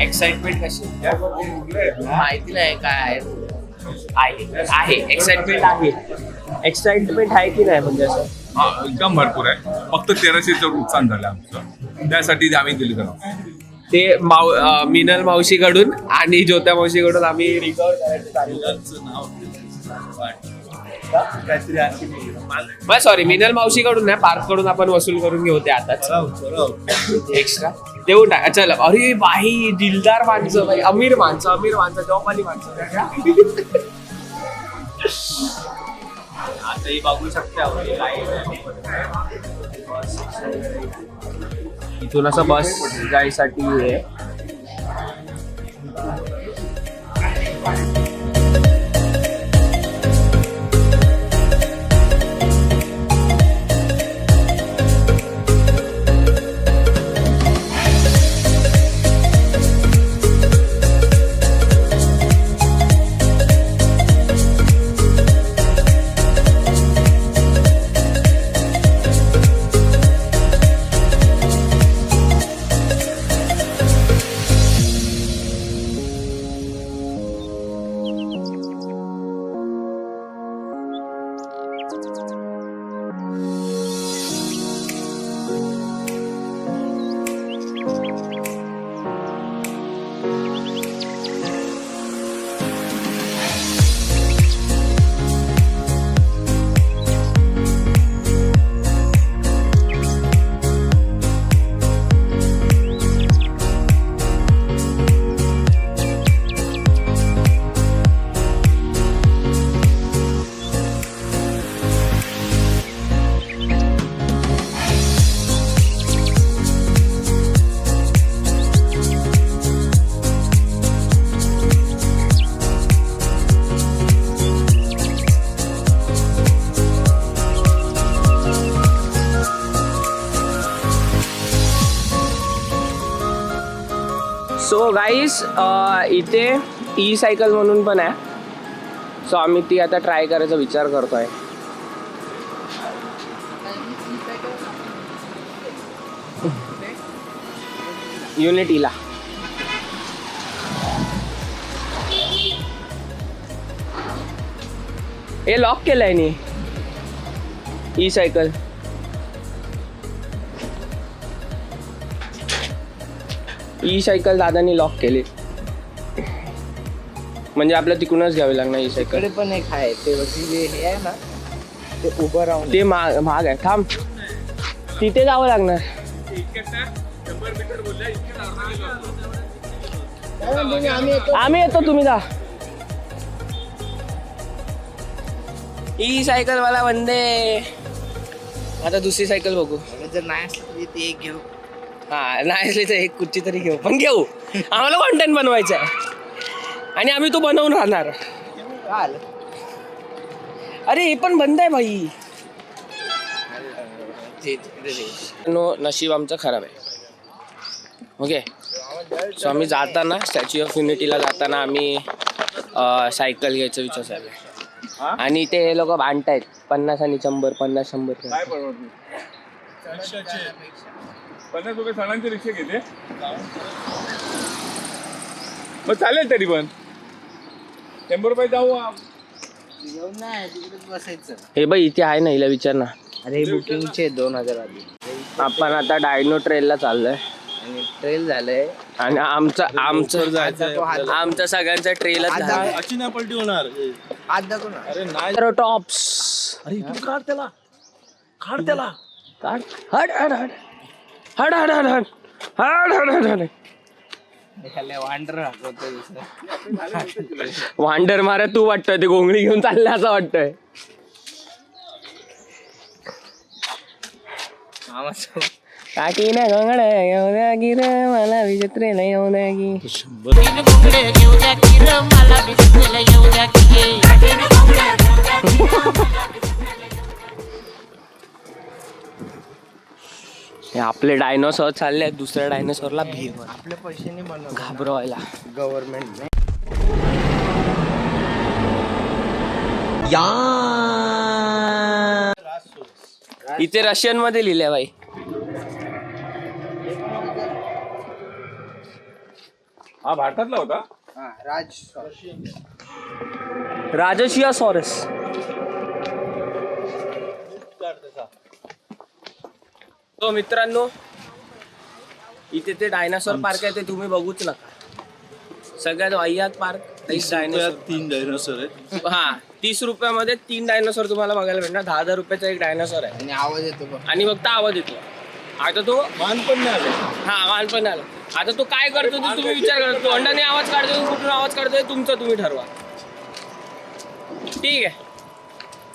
Excitement कशी माहिती नाही काय आहे एक्साइटमेंट आहे की नाही म्हणजे असं हा एकदम भरपूर आहे. फक्त 1300चं नुकसान झालं आमचं, त्यासाठी आम्ही दिली जाणार. ते मिनल मावशीकडून आणि ज्योत्या मावशीकडून आम्ही रिकवर करायचं सॉरी मिनल मावशीकडून नाही पार्क कडून आपण वसूल करून घेऊ ते आताच एक्स्ट्रा देऊ टाक. चल अरे बाई दिलदार माणसं बाई अमीर माणसं जॉबवाली माणसं आता ही बघू शकते इथून असं बस जायसाठी आहे. सो गाईस इथे ई सायकल म्हणून पण आहे. सो आम्ही ती आता ट्राय करायचा विचार करतोय. युनिटीला हे लॉक केलंय नी ई सायकल. ई सायकल दादानी लॉक केली म्हणजे आपल्याला तिकडूनच घ्यावी लागणार. ई सायकल पण एक आहे ते हे आहे ना ते उभं राहून ते महाग आहे. थांब तिथे जावं लागणार. आम्ही येतो तुम्ही जा. ई सायकल वाला वंदे. आता दुसरी सायकल बघू. जर नाही असलं ते एक घेऊ. हा नाही असली तर एक कुठची तरी घेऊ पण घेऊ. आम्हाला कॉन्टेंट बनवायचं आहे आणि आम्ही तो बनवून राहणार. अरे हे पण बंद आहे भाई. नशीब आमचं खराब आहे. ओके सो आम्ही जाताना स्टॅच्यू ऑफ युनिटीला जाताना आम्ही सायकल घ्यायचा विचार चालू आहे. आणि ते लोक भांडतायत 50 आणि 100 50 100 50 रुपये सणांचे रिक्षा घेते मग चालेल. तरी पण 100 रुपये जाऊ घेऊन नाही तिकडेच बसायचं. हे बाई इथे आहे ना हिला विचार ना. अरे बुकिंगचे 2000 आधी. आपण आता डायनो ट्रेलला चाललोय आणि ट्रेल झालंय आणि आमचा सगळ्यांचा ट्रेलच झाला. अची नाही पलटी होणार. आज दाखव ना. अरे नाही. टॉप्स अरे इथून काढ त्याला. हट हट हट हट हट हट हट हट हट हट हट हट. वांडर मारा तू वाटतोय ते घोंगडी घेऊन चालले असं वाटतंय. काकी ना घोंगड येऊ द्या गिर मला विचित्रेला येऊ द्या की. आपले डायनोसॉर चालले आहेत दुसऱ्या डायनोसॉरला भीम. आपल्या पैशाने बनव घाबरवायला गव्हर्नमेंट. इथे रशियन मध्ये लिहिलंय बाई. हा भारतातला होता. हा राज राजशिया सॉरस. तो मित्रांनो इथे ते डायनासोर पार्क आहे ते तुम्ही बघूच नका. सगळ्यात वाह्यात पार्क 3 डायनोसर आहेत. हा 30 रुपयामध्ये 3 डायनासोर तुम्हाला बघायला भेटणार. 10,000 रुपयाचा एक डायनासोर आहे आणि आवाज येतो बघ. आणि फक्त आवाज येतो. आता तो मान पण नाही आलं. हा वाहन आला. आता तो काय करतो ते तुम्ही विचार करा. तो अंडाने आवाज काढतोय कुठून आवाज काढतोय तुमचं तुम्ही ठरवा. ठीक आहे.